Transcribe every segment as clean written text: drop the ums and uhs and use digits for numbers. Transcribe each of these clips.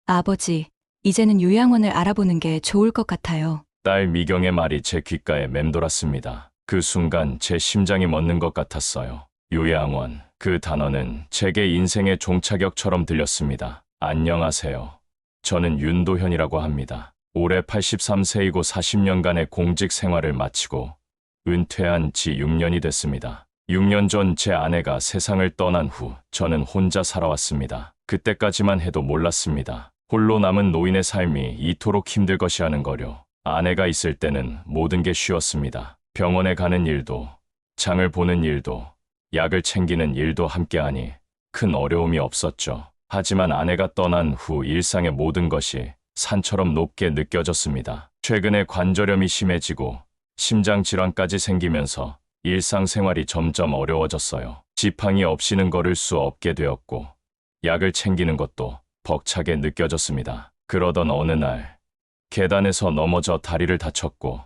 아버지, 이제는 요양원을 알아보는 게 좋을 것 같아요. 딸 미경의 말이 제 귓가에 맴돌았습니다. 그 순간 제 심장이 멎는 것 같았어요. 요양원, 그 단어는 제게 인생의 종착역처럼 들렸습니다. 안녕하세요. 저는 윤도현이라고 합니다. 올해 83세이고 40년간의 공직 생활을 마치고 은퇴한 지 6년이 됐습니다. 6년 전 제 아내가 세상을 떠난 후 저는 혼자 살아왔습니다. 그때까지만 해도 몰랐습니다. 홀로 남은 노인의 삶이 이토록 힘들 것이라는 거요. 아내가 있을 때는 모든 게 쉬웠습니다. 병원에 가는 일도, 장을 보는 일도, 약을 챙기는 일도 함께하니 큰 어려움이 없었죠. 하지만 아내가 떠난 후 일상의 모든 것이 산처럼 높게 느껴졌습니다. 최근에 관절염이 심해지고 심장 질환까지 생기면서 일상생활이 점점 어려워졌어요. 지팡이 없이는 걸을 수 없게 되었고 약을 챙기는 것도 벅차게 느껴졌습니다. 그러던 어느 날 계단에서 넘어져 다리를 다쳤고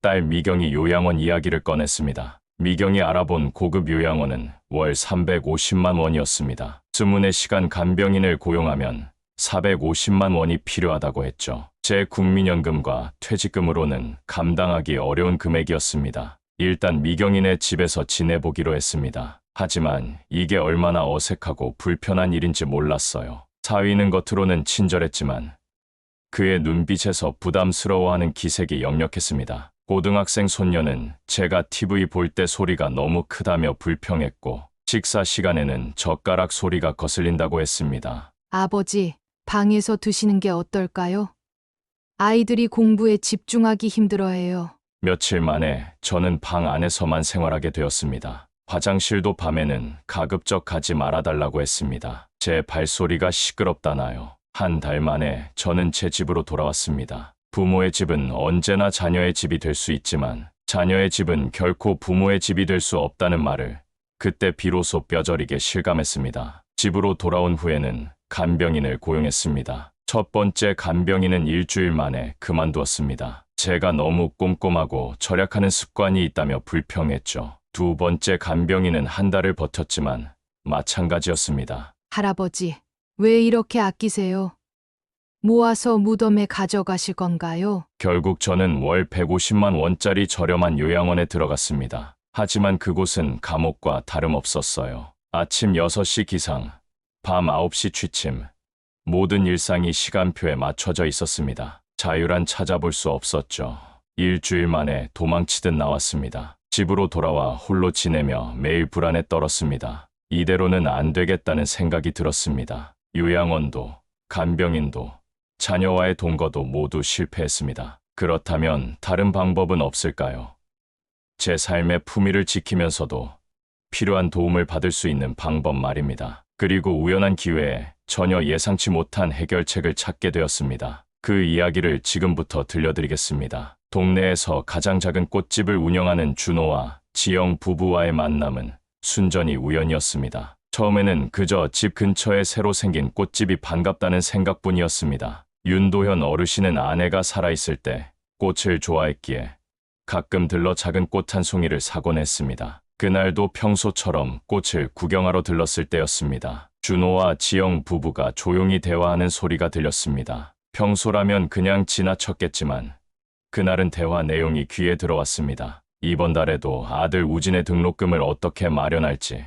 딸 미경이 요양원 이야기를 꺼냈습니다. 미경이 알아본 고급 요양원은 월 350만 원이었습니다. 24시간 간병인을 고용하면 450만 원이 필요하다고 했죠. 제 국민연금과 퇴직금으로는 감당하기 어려운 금액이었습니다. 일단 미경이네 집에서 지내보기로 했습니다. 하지만 이게 얼마나 어색하고 불편한 일인지 몰랐어요. 사위는 겉으로는 친절했지만 그의 눈빛에서 부담스러워하는 기색이 역력했습니다. 고등학생 손녀는 제가 TV 볼 때 소리가 너무 크다며 불평했고 식사 시간에는 젓가락 소리가 거슬린다고 했습니다. 아버지, 방에서 드시는 게 어떨까요? 아이들이 공부에 집중하기 힘들어해요. 며칠 만에 저는 방 안에서만 생활하게 되었습니다. 화장실도 밤에는 가급적 가지 말아달라고 했습니다. 제 발소리가 시끄럽다나요. 한 달 만에 저는 제 집으로 돌아왔습니다. 부모의 집은 언제나 자녀의 집이 될 수 있지만 자녀의 집은 결코 부모의 집이 될 수 없다는 말을 그때 비로소 뼈저리게 실감했습니다. 집으로 돌아온 후에는 간병인을 고용했습니다. 첫 번째 간병인은 일주일 만에 그만두었습니다. 제가 너무 꼼꼼하고 절약하는 습관이 있다며 불평했죠. 두 번째 간병인은 한 달을 버텼지만 마찬가지였습니다. 할아버지, 왜 이렇게 아끼세요? 모아서 무덤에 가져가실 건가요? 결국 저는 월 150만 원짜리 저렴한 요양원에 들어갔습니다. 하지만 그곳은 감옥과 다름없었어요. 아침 6시 기상, 밤 9시 취침, 모든 일상이 시간표에 맞춰져 있었습니다. 자유란 찾아볼 수 없었죠. 일주일 만에 도망치듯 나왔습니다. 집으로 돌아와 홀로 지내며 매일 불안에 떨었습니다. 이대로는 안 되겠다는 생각이 들었습니다. 요양원도, 간병인도, 자녀와의 동거도 모두 실패했습니다. 그렇다면 다른 방법은 없을까요? 제 삶의 품위를 지키면서도 필요한 도움을 받을 수 있는 방법 말입니다. 그리고 우연한 기회에 전혀 예상치 못한 해결책을 찾게 되었습니다. 그 이야기를 지금부터 들려드리겠습니다. 동네에서 가장 작은 꽃집을 운영하는 준호와 지영 부부와의 만남은 순전히 우연이었습니다. 처음에는 그저 집 근처에 새로 생긴 꽃집이 반갑다는 생각뿐이었습니다. 윤도현 어르신은 아내가 살아있을 때 꽃을 좋아했기에 가끔 들러 작은 꽃 한 송이를 사곤 했습니다. 그날도 평소처럼 꽃을 구경하러 들렀을 때였습니다. 준호와 지영 부부가 조용히 대화하는 소리가 들렸습니다. 평소라면 그냥 지나쳤겠지만 그날은 대화 내용이 귀에 들어왔습니다. 이번 달에도 아들 우진의 등록금을 어떻게 마련할지,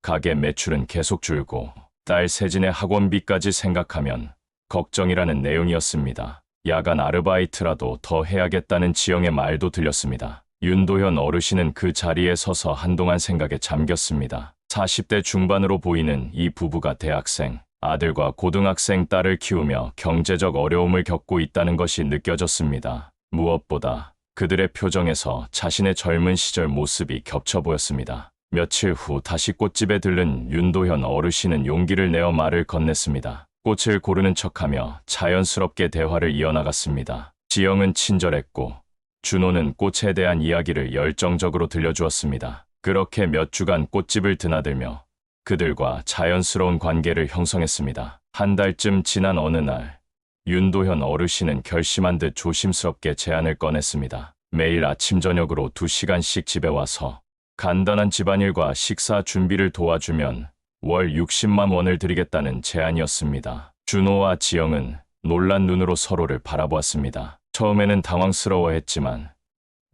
가게 매출은 계속 줄고 딸 세진의 학원비까지 생각하면 걱정이라는 내용이었습니다. 야간 아르바이트라도 더 해야겠다는 지영의 말도 들렸습니다. 윤도현 어르신은 그 자리에 서서 한동안 생각에 잠겼습니다. 40대 중반으로 보이는 이 부부가 대학생, 아들과 고등학생 딸을 키우며 경제적 어려움을 겪고 있다는 것이 느껴졌습니다. 무엇보다 그들의 표정에서 자신의 젊은 시절 모습이 겹쳐 보였습니다. 며칠 후 다시 꽃집에 들른 윤도현 어르신은 용기를 내어 말을 건넸습니다. 꽃을 고르는 척하며 자연스럽게 대화를 이어나갔습니다. 지영은 친절했고 준호는 꽃에 대한 이야기를 열정적으로 들려주었습니다. 그렇게 몇 주간 꽃집을 드나들며 그들과 자연스러운 관계를 형성했습니다. 한 달쯤 지난 어느 날 윤도현 어르신은 결심한 듯 조심스럽게 제안을 꺼냈습니다. 매일 아침 저녁으로 2시간씩 집에 와서 간단한 집안일과 식사 준비를 도와주면 월 60만 원을 드리겠다는 제안이었습니다. 준호와 지영은 놀란 눈으로 서로를 바라보았습니다. 처음에는 당황스러워했지만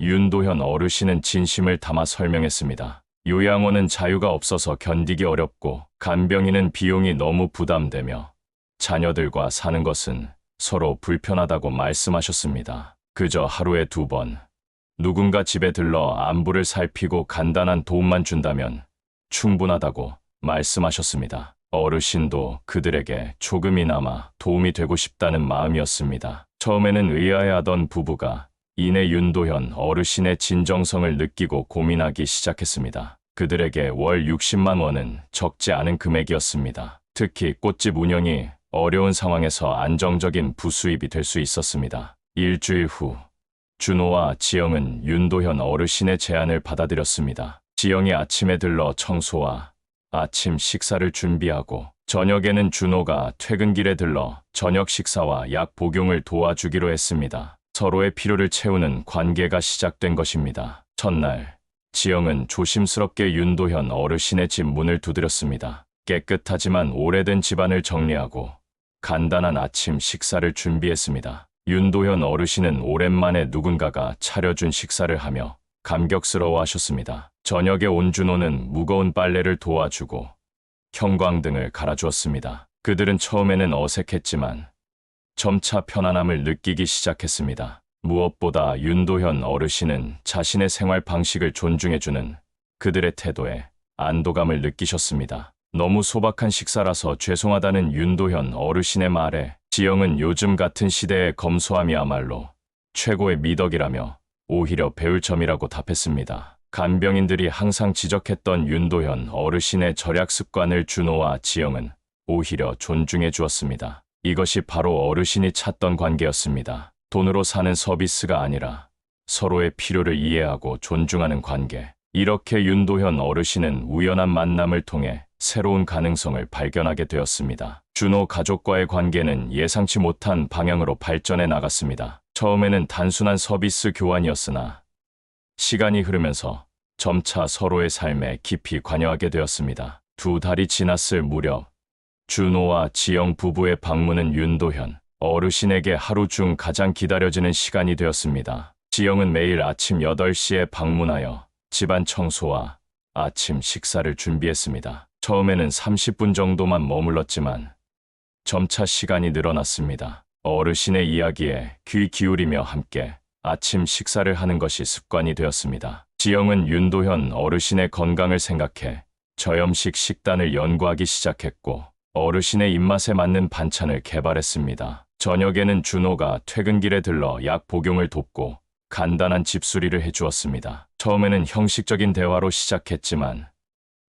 윤도현 어르신은 진심을 담아 설명했습니다. 요양원은 자유가 없어서 견디기 어렵고 간병인은 비용이 너무 부담되며 자녀들과 사는 것은 서로 불편하다고 말씀하셨습니다. 그저 하루에 2번 누군가 집에 들러 안부를 살피고 간단한 도움만 준다면 충분하다고 말씀하셨습니다. 어르신도 그들에게 조금이나마 도움이 되고 싶다는 마음이었습니다. 처음에는 의아해하던 부부가 이내 윤도현 어르신의 진정성을 느끼고 고민하기 시작했습니다. 그들에게 월 60만 원은 적지 않은 금액이었습니다. 특히 꽃집 운영이 어려운 상황에서 안정적인 부수입이 될 수 있었습니다. 일주일 후 준호와 지영은 윤도현 어르신의 제안을 받아들였습니다. 지영이 아침에 들러 청소와 아침 식사를 준비하고 저녁에는 준호가 퇴근길에 들러 저녁 식사와 약 복용을 도와주기로 했습니다. 서로의 필요를 채우는 관계가 시작된 것입니다. 첫날, 지영은 조심스럽게 윤도현 어르신의 집 문을 두드렸습니다. 깨끗하지만 오래된 집안을 정리하고 간단한 아침 식사를 준비했습니다. 윤도현 어르신은 오랜만에 누군가가 차려준 식사를 하며 감격스러워하셨습니다. 저녁에 온 준호는 무거운 빨래를 도와주고 형광등을 갈아주었습니다. 그들은 처음에는 어색했지만 점차 편안함을 느끼기 시작했습니다. 무엇보다 윤도현 어르신은 자신의 생활 방식을 존중해주는 그들의 태도에 안도감을 느끼셨습니다. 너무 소박한 식사라서 죄송하다는 윤도현 어르신의 말에 지영은 요즘 같은 시대의 검소함이야말로 최고의 미덕이라며 오히려 배울 점이라고 답했습니다. 간병인들이 항상 지적했던 윤도현 어르신의 절약 습관을 준호와 지영은 오히려 존중해 주었습니다. 이것이 바로 어르신이 찾던 관계였습니다. 돈으로 사는 서비스가 아니라 서로의 필요를 이해하고 존중하는 관계. 이렇게 윤도현 어르신은 우연한 만남을 통해 새로운 가능성을 발견하게 되었습니다. 준호 가족과의 관계는 예상치 못한 방향으로 발전해 나갔습니다. 처음에는 단순한 서비스 교환이었으나 시간이 흐르면서 점차 서로의 삶에 깊이 관여하게 되었습니다. 2달이 지났을 무렵 준호와 지영 부부의 방문은 윤도현 어르신에게 하루 중 가장 기다려지는 시간이 되었습니다. 지영은 매일 아침 8시에 방문하여 집안 청소와 아침 식사를 준비했습니다. 처음에는 30분 정도만 머물렀지만 점차 시간이 늘어났습니다. 어르신의 이야기에 귀 기울이며 함께 아침 식사를 하는 것이 습관이 되었습니다. 지영은 윤도현 어르신의 건강을 생각해 저염식 식단을 연구하기 시작했고 어르신의 입맛에 맞는 반찬을 개발했습니다. 저녁에는 준호가 퇴근길에 들러 약 복용을 돕고 간단한 집수리를 해주었습니다. 처음에는 형식적인 대화로 시작했지만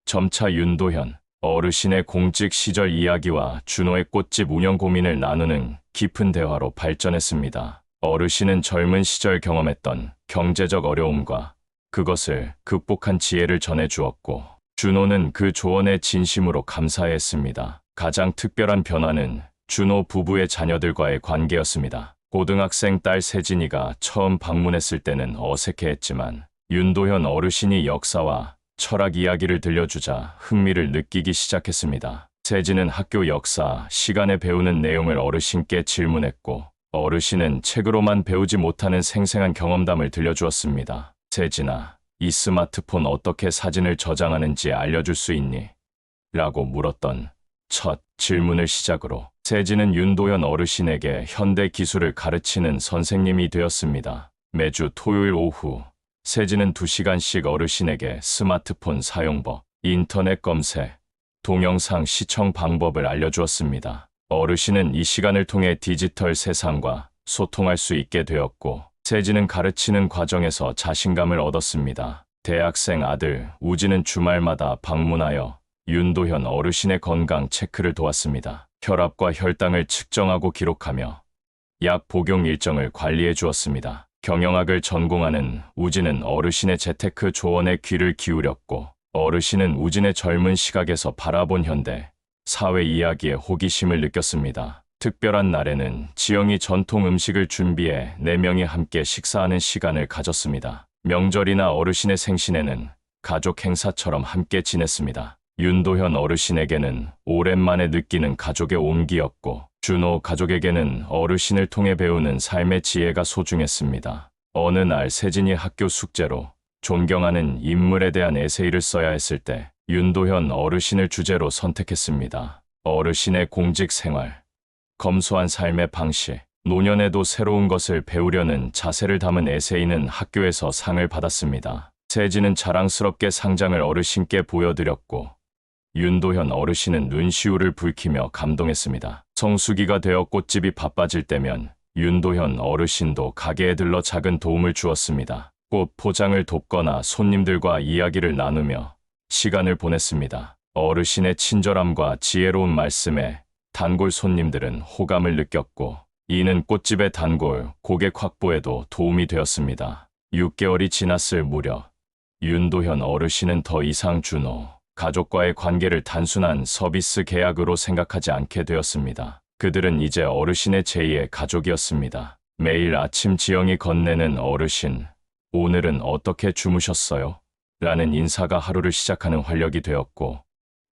점차 윤도현 어르신의 공직 시절 이야기와 준호의 꽃집 운영 고민을 나누는 깊은 대화로 발전했습니다. 어르신은 젊은 시절 경험했던 경제적 어려움과 그것을 극복한 지혜를 전해주었고 준호는 그 조언에 진심으로 감사했습니다. 가장 특별한 변화는 준호 부부의 자녀들과의 관계였습니다. 고등학생 딸 세진이가 처음 방문했을 때는 어색해했지만 윤도현 어르신이 역사와 철학 이야기를 들려주자 흥미를 느끼기 시작했습니다. 세진은 학교 역사 시간에 배우는 내용을 어르신께 질문했고 어르신은 책으로만 배우지 못하는 생생한 경험담을 들려주었습니다. 세진아, 이 스마트폰 어떻게 사진을 저장하는지 알려줄 수 있니? 라고 물었던 첫 질문을 시작으로 세진은 윤도현 어르신에게 현대 기술을 가르치는 선생님이 되었습니다. 매주 토요일 오후 세진은 2시간씩 어르신에게 스마트폰 사용법, 인터넷 검색, 동영상 시청 방법을 알려주었습니다. 어르신은 이 시간을 통해 디지털 세상과 소통할 수 있게 되었고 세진은 가르치는 과정에서 자신감을 얻었습니다. 대학생 아들 우진은 주말마다 방문하여 윤도현 어르신의 건강 체크를 도왔습니다. 혈압과 혈당을 측정하고 기록하며 약 복용 일정을 관리해 주었습니다. 경영학을 전공하는 우진은 어르신의 재테크 조언에 귀를 기울였고 어르신은 우진의 젊은 시각에서 바라본 현대 사회 이야기에 호기심을 느꼈습니다. 특별한 날에는 지영이 전통 음식을 준비해 4명이 함께 식사하는 시간을 가졌습니다. 명절이나 어르신의 생신에는 가족 행사처럼 함께 지냈습니다. 윤도현 어르신에게는 오랜만에 느끼는 가족의 온기였고, 준호 가족에게는 어르신을 통해 배우는 삶의 지혜가 소중했습니다. 어느 날 세진이 학교 숙제로 존경하는 인물에 대한 에세이를 써야 했을 때 윤도현 어르신을 주제로 선택했습니다. 어르신의 공직 생활, 검소한 삶의 방식, 노년에도 새로운 것을 배우려는 자세를 담은 에세이는 학교에서 상을 받았습니다. 세진은 자랑스럽게 상장을 어르신께 보여드렸고, 윤도현 어르신은 눈시울을 붉히며 감동했습니다. 성수기가 되어 꽃집이 바빠질 때면 윤도현 어르신도 가게에 들러 작은 도움을 주었습니다. 꽃 포장을 돕거나 손님들과 이야기를 나누며 시간을 보냈습니다. 어르신의 친절함과 지혜로운 말씀에 단골 손님들은 호감을 느꼈고, 이는 꽃집의 단골, 고객 확보에도 도움이 되었습니다. 6개월이 지났을 무렵, 윤도현 어르신은 더 이상 준호 가족과의 관계를 단순한 서비스 계약으로 생각하지 않게 되었습니다. 그들은 이제 어르신의 제2의 가족이었습니다. 매일 아침 지영이 건네는 어르신, 오늘은 어떻게 주무셨어요? 라는 인사가 하루를 시작하는 활력이 되었고,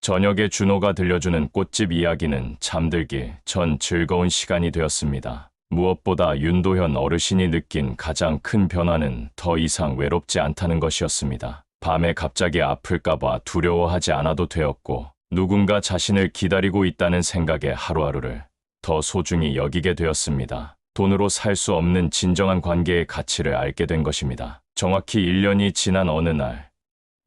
저녁에 준호가 들려주는 꽃집 이야기는 잠들기 전 즐거운 시간이 되었습니다. 무엇보다 윤도현 어르신이 느낀 가장 큰 변화는 더 이상 외롭지 않다는 것이었습니다. 밤에 갑자기 아플까봐 두려워하지 않아도 되었고, 누군가 자신을 기다리고 있다는 생각에 하루하루를 더 소중히 여기게 되었습니다. 돈으로 살 수 없는 진정한 관계의 가치를 알게 된 것입니다. 정확히 1년이 지난 어느 날,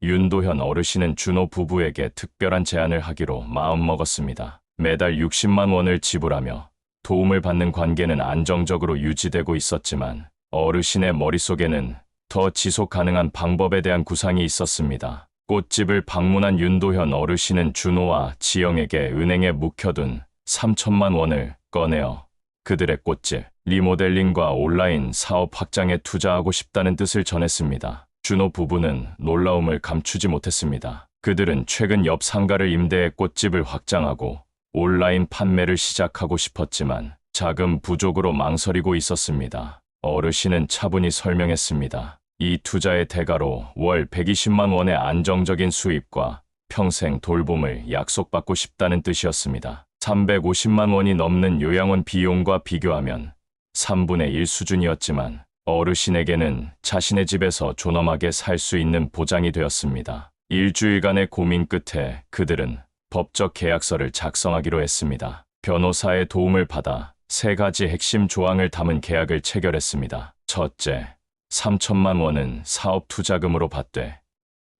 윤도현 어르신은 준호 부부에게 특별한 제안을 하기로 마음먹었습니다. 매달 60만 원을 지불하며 도움을 받는 관계는 안정적으로 유지되고 있었지만, 어르신의 머릿속에는 더 지속 가능한 방법에 대한 구상이 있었습니다. 꽃집을 방문한 윤도현 어르신은 준호와 지영에게 은행에 묵혀둔 3천만 원을 꺼내어 그들의 꽃집 리모델링과 온라인 사업 확장에 투자하고 싶다는 뜻을 전했습니다. 준호 부부는 놀라움을 감추지 못했습니다. 그들은 최근 옆 상가를 임대해 꽃집을 확장하고 온라인 판매를 시작하고 싶었지만 자금 부족으로 망설이고 있었습니다. 어르신은 차분히 설명했습니다. 이 투자의 대가로 월 120만 원의 안정적인 수입과 평생 돌봄을 약속받고 싶다는 뜻이었습니다. 350만 원이 넘는 요양원 비용과 비교하면 3분의 1 수준이었지만, 어르신에게는 자신의 집에서 존엄하게 살 수 있는 보장이 되었습니다. 일주일간의 고민 끝에 그들은 법적 계약서를 작성하기로 했습니다. 변호사의 도움을 받아 3가지 핵심 조항을 담은 계약을 체결했습니다. 첫째, 3천만 원은 사업 투자금으로 받되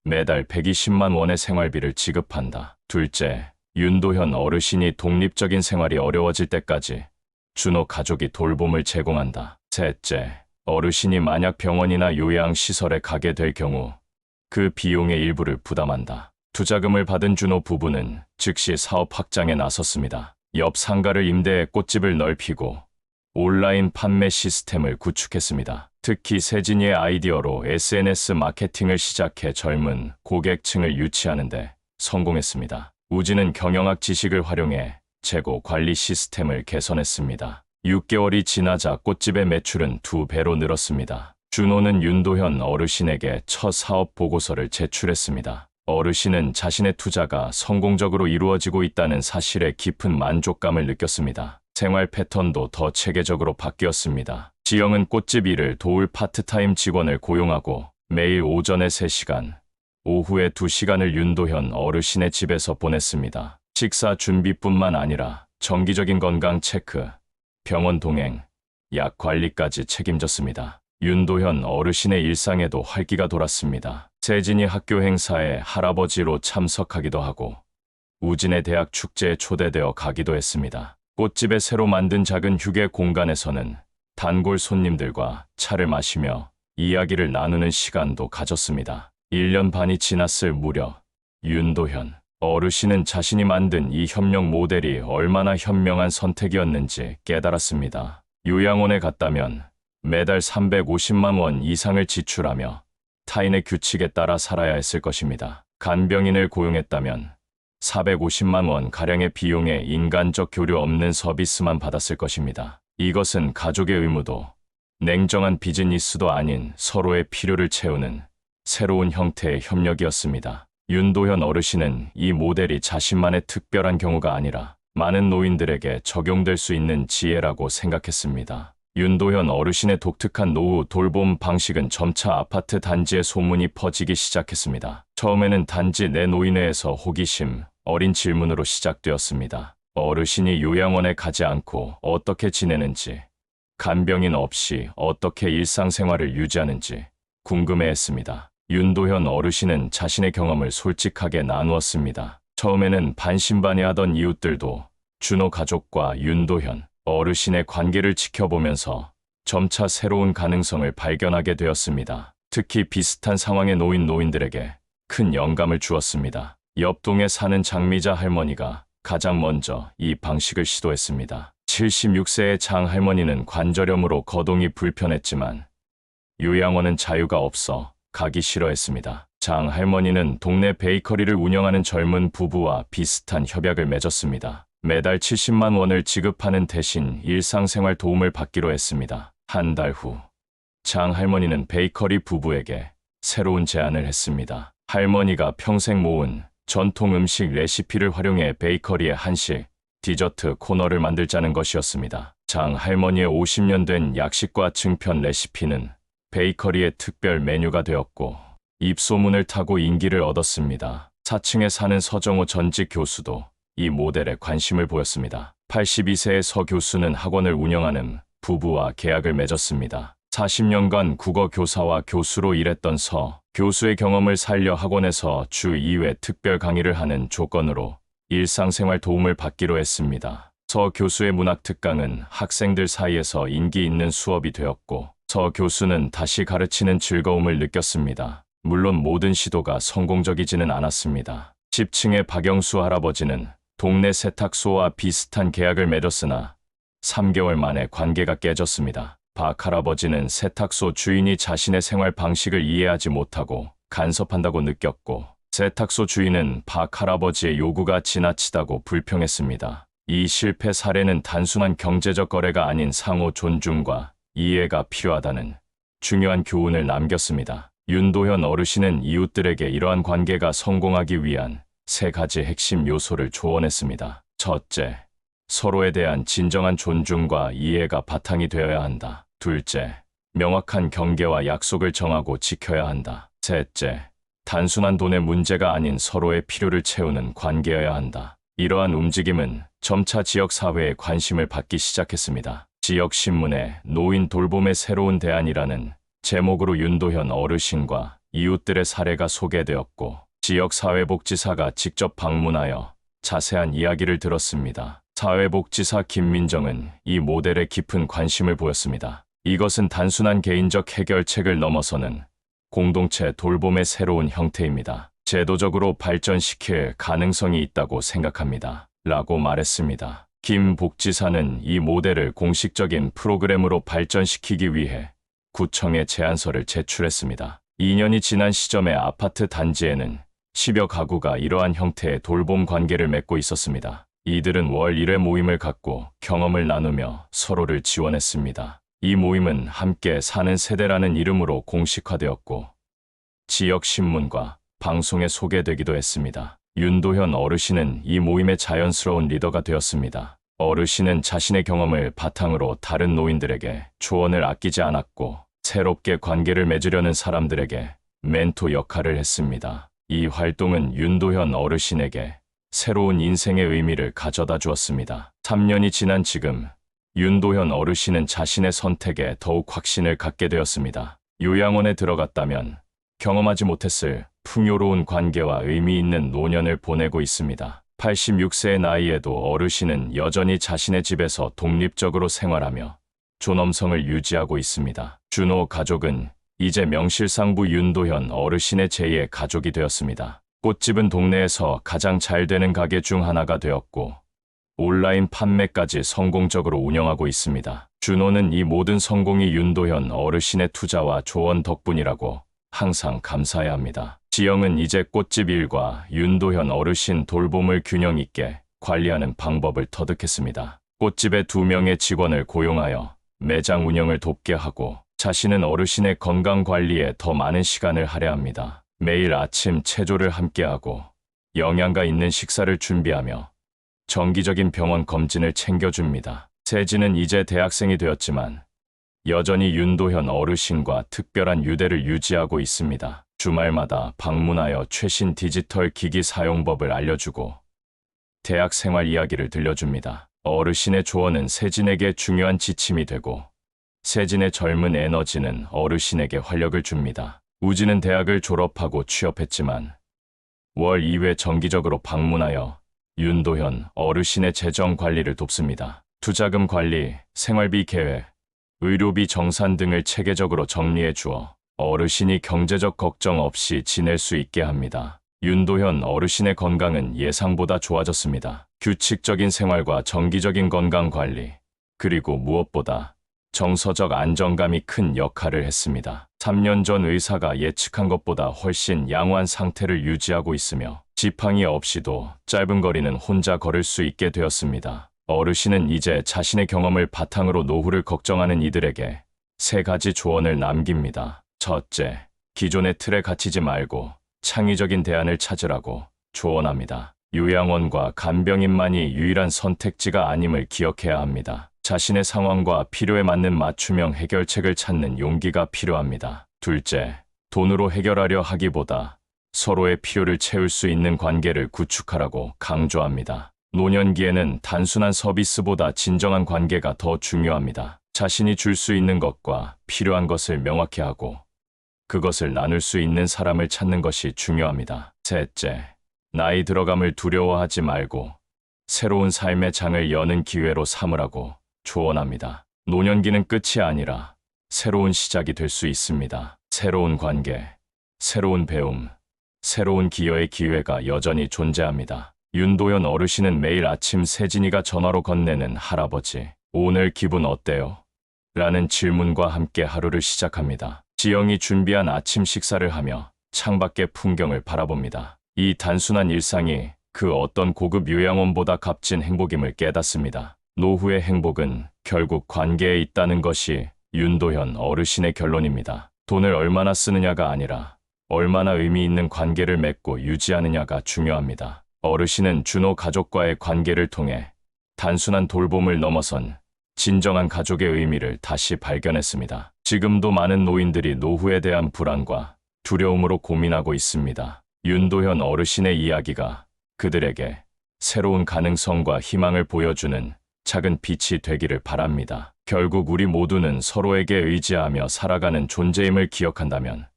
매달 120만 원의 생활비를 지급한다. 둘째, 윤도현 어르신이 독립적인 생활이 어려워질 때까지 준호 가족이 돌봄을 제공한다. 셋째, 어르신이 만약 병원이나 요양시설에 가게 될 경우 그 비용의 일부를 부담한다. 투자금을 받은 준호 부부는 즉시 사업 확장에 나섰습니다. 옆 상가를 임대해 꽃집을 넓히고 온라인 판매 시스템을 구축했습니다. 특히 세진이의 아이디어로 SNS 마케팅을 시작해 젊은 고객층을 유치하는 데 성공했습니다. 우진은 경영학 지식을 활용해 재고 관리 시스템을 개선했습니다. 6개월이 지나자 꽃집의 매출은 2배로 늘었습니다. 준호는 윤도현 어르신에게 첫 사업 보고서를 제출했습니다. 어르신은 자신의 투자가 성공적으로 이루어지고 있다는 사실에 깊은 만족감을 느꼈습니다. 생활 패턴도 더 체계적으로 바뀌었습니다. 지영은 꽃집 일을 도울 파트타임 직원을 고용하고 매일 오전에 3시간, 오후에 2시간을 윤도현 어르신의 집에서 보냈습니다. 식사 준비뿐만 아니라 정기적인 건강 체크, 병원 동행, 약 관리까지 책임졌습니다. 윤도현 어르신의 일상에도 활기가 돌았습니다. 세진이 학교 행사에 할아버지로 참석하기도 하고 우진의 대학 축제에 초대되어 가기도 했습니다. 꽃집에 새로 만든 작은 휴게 공간에서는 단골 손님들과 차를 마시며 이야기를 나누는 시간도 가졌습니다. 1년 반이 지났을 무렵 윤도현 어르신은 자신이 만든 이 협력 모델이 얼마나 현명한 선택이었는지 깨달았습니다. 요양원에 갔다면 매달 350만 원 이상을 지출하며 타인의 규칙에 따라 살아야 했을 것입니다. 간병인을 고용했다면 450만 원 가량의 비용에 인간적 교류 없는 서비스만 받았을 것입니다. 이것은 가족의 의무도 냉정한 비즈니스도 아닌 서로의 필요를 채우는 새로운 형태의 협력이었습니다. 윤도현 어르신은 이 모델이 자신만의 특별한 경우가 아니라 많은 노인들에게 적용될 수 있는 지혜라고 생각했습니다. 윤도현 어르신의 독특한 노후 돌봄 방식은 점차 아파트 단지에 소문이 퍼지기 시작했습니다. 처음에는 단지 내 노인회에서 호기심, 어린 질문으로 시작되었습니다. 어르신이 요양원에 가지 않고 어떻게 지내는지, 간병인 없이 어떻게 일상생활을 유지하는지 궁금해했습니다. 윤도현 어르신은 자신의 경험을 솔직하게 나누었습니다. 처음에는 반신반의하던 이웃들도 준호 가족과 윤도현 어르신의 관계를 지켜보면서 점차 새로운 가능성을 발견하게 되었습니다. 특히 비슷한 상황에 놓인 노인들에게 큰 영감을 주었습니다. 옆동에 사는 장미자 할머니가 가장 먼저 이 방식을 시도했습니다. 76세의 장 할머니는 관절염으로 거동이 불편했지만 요양원은 자유가 없어 가기 싫어했습니다. 장 할머니는 동네 베이커리를 운영하는 젊은 부부와 비슷한 협약을 맺었습니다. 매달 70만 원을 지급하는 대신 일상생활 도움을 받기로 했습니다. 한 달 후, 장 할머니는 베이커리 부부에게 새로운 제안을 했습니다. 할머니가 평생 모은 전통 음식 레시피를 활용해 베이커리의 한식, 디저트 코너를 만들자는 것이었습니다. 장 할머니의 50년 된 약식과 증편 레시피는 베이커리의 특별 메뉴가 되었고 입소문을 타고 인기를 얻었습니다. 4층에 사는 서정호 전직 교수도 이 모델에 관심을 보였습니다. 82세의 서 교수는 학원을 운영하는 부부와 계약을 맺었습니다. 40년간 국어 교사와 교수로 일했던 서 교수의 경험을 살려 학원에서 주 2회 특별 강의를 하는 조건으로 일상생활 도움을 받기로 했습니다. 서 교수의 문학 특강은 학생들 사이에서 인기 있는 수업이 되었고 서 교수는 다시 가르치는 즐거움을 느꼈습니다. 물론 모든 시도가 성공적이지는 않았습니다. 10층의 박영수 할아버지는 동네 세탁소와 비슷한 계약을 맺었으나 3개월 만에 관계가 깨졌습니다. 박 할아버지는 세탁소 주인이 자신의 생활 방식을 이해하지 못하고 간섭한다고 느꼈고 세탁소 주인은 박 할아버지의 요구가 지나치다고 불평했습니다. 이 실패 사례는 단순한 경제적 거래가 아닌 상호 존중과 이해가 필요하다는 중요한 교훈을 남겼습니다. 윤도현 어르신은 이웃들에게 이러한 관계가 성공하기 위한 3가지 핵심 요소를 조언했습니다. 첫째, 서로에 대한 진정한 존중과 이해가 바탕이 되어야 한다. 둘째, 명확한 경계와 약속을 정하고 지켜야 한다. 셋째, 단순한 돈의 문제가 아닌 서로의 필요를 채우는 관계여야 한다. 이러한 움직임은 점차 지역사회에 관심을 받기 시작했습니다. 지역신문에 노인 돌봄의 새로운 대안이라는 제목으로 윤도현 어르신과 이웃들의 사례가 소개되었고 지역사회복지사가 직접 방문하여 자세한 이야기를 들었습니다. 사회복지사 김민정은 이 모델에 깊은 관심을 보였습니다. 이것은 단순한 개인적 해결책을 넘어서는 공동체 돌봄의 새로운 형태입니다. 제도적으로 발전시킬 가능성이 있다고 생각합니다. 라고 말했습니다. 김 복지사는 이 모델을 공식적인 프로그램으로 발전시키기 위해 구청에 제안서를 제출했습니다. 2년이 지난 시점에 아파트 단지에는 10여 가구가 이러한 형태의 돌봄 관계를 맺고 있었습니다. 이들은 월 1회 모임을 갖고 경험을 나누며 서로를 지원했습니다. 이 모임은 함께 사는 세대라는 이름으로 공식화되었고 지역 신문과 방송에 소개되기도 했습니다. 윤도현 어르신은 이 모임의 자연스러운 리더가 되었습니다. 어르신은 자신의 경험을 바탕으로 다른 노인들에게 조언을 아끼지 않았고 새롭게 관계를 맺으려는 사람들에게 멘토 역할을 했습니다. 이 활동은 윤도현 어르신에게 새로운 인생의 의미를 가져다 주었습니다. 3년이 지난 지금 윤도현 어르신은 자신의 선택에 더욱 확신을 갖게 되었습니다. 요양원에 들어갔다면 경험하지 못했을 풍요로운 관계와 의미 있는 노년을 보내고 있습니다. 86세의 나이에도 어르신은 여전히 자신의 집에서 독립적으로 생활하며 존엄성을 유지하고 있습니다. 준호 가족은 이제 명실상부 윤도현 어르신의 제2의 가족이 되었습니다. 꽃집은 동네에서 가장 잘 되는 가게 중 하나가 되었고 온라인 판매까지 성공적으로 운영하고 있습니다. 준호는 이 모든 성공이 윤도현 어르신의 투자와 조언 덕분이라고 항상 감사해야 합니다. 지영은 이제 꽃집 일과 윤도현 어르신 돌봄을 균형 있게 관리하는 방법을 터득했습니다. 꽃집에 2명의 직원을 고용하여 매장 운영을 돕게 하고 자신은 어르신의 건강 관리에 더 많은 시간을 할애합니다. 매일 아침 체조를 함께하고 영양가 있는 식사를 준비하며 정기적인 병원 검진을 챙겨줍니다. 세진은 이제 대학생이 되었지만 여전히 윤도현 어르신과 특별한 유대를 유지하고 있습니다. 주말마다 방문하여 최신 디지털 기기 사용법을 알려주고 대학 생활 이야기를 들려줍니다. 어르신의 조언은 세진에게 중요한 지침이 되고 세진의 젊은 에너지는 어르신에게 활력을 줍니다. 우진은 대학을 졸업하고 취업했지만 월 2회 정기적으로 방문하여 윤도현 어르신의 재정 관리를 돕습니다. 투자금 관리, 생활비 계획, 의료비 정산 등을 체계적으로 정리해 주어 어르신이 경제적 걱정 없이 지낼 수 있게 합니다. 윤도현 어르신의 건강은 예상보다 좋아졌습니다. 규칙적인 생활과 정기적인 건강 관리, 그리고 무엇보다 정서적 안정감이 큰 역할을 했습니다. 3년 전 의사가 예측한 것보다 훨씬 양호한 상태를 유지하고 있으며 지팡이 없이도 짧은 거리는 혼자 걸을 수 있게 되었습니다. 어르신은 이제 자신의 경험을 바탕으로 노후를 걱정하는 이들에게 3가지 조언을 남깁니다. 첫째, 기존의 틀에 갇히지 말고 창의적인 대안을 찾으라고 조언합니다. 요양원과 간병인만이 유일한 선택지가 아님을 기억해야 합니다. 자신의 상황과 필요에 맞는 맞춤형 해결책을 찾는 용기가 필요합니다. 둘째, 돈으로 해결하려 하기보다 서로의 필요를 채울 수 있는 관계를 구축하라고 강조합니다. 노년기에는 단순한 서비스보다 진정한 관계가 더 중요합니다. 자신이 줄 수 있는 것과 필요한 것을 명확히 하고 그것을 나눌 수 있는 사람을 찾는 것이 중요합니다. 셋째, 나이 들어감을 두려워하지 말고 새로운 삶의 장을 여는 기회로 삼으라고 조언합니다. 노년기는 끝이 아니라 새로운 시작이 될 수 있습니다. 새로운 관계, 새로운 배움, 새로운 기여의 기회가 여전히 존재합니다. 윤도현 어르신은 매일 아침 세진이가 전화로 건네는 할아버지, 오늘 기분 어때요? 라는 질문과 함께 하루를 시작합니다. 지영이 준비한 아침 식사를 하며 창밖의 풍경을 바라봅니다. 이 단순한 일상이 그 어떤 고급 요양원보다 값진 행복임을 깨닫습니다. 노후의 행복은 결국 관계에 있다는 것이 윤도현 어르신의 결론입니다. 돈을 얼마나 쓰느냐가 아니라 얼마나 의미 있는 관계를 맺고 유지하느냐가 중요합니다. 어르신은 준호 가족과의 관계를 통해 단순한 돌봄을 넘어선 진정한 가족의 의미를 다시 발견했습니다. 지금도 많은 노인들이 노후에 대한 불안과 두려움으로 고민하고 있습니다. 윤도현 어르신의 이야기가 그들에게 새로운 가능성과 희망을 보여주는 작은 빛이 되기를 바랍니다. 결국 우리 모두는 서로에게 의지하며 살아가는 존재임을 기억한다면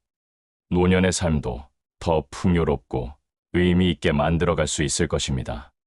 노년의 삶도 더 풍요롭고 의미 있게 만들어갈 수 있을 것입니다.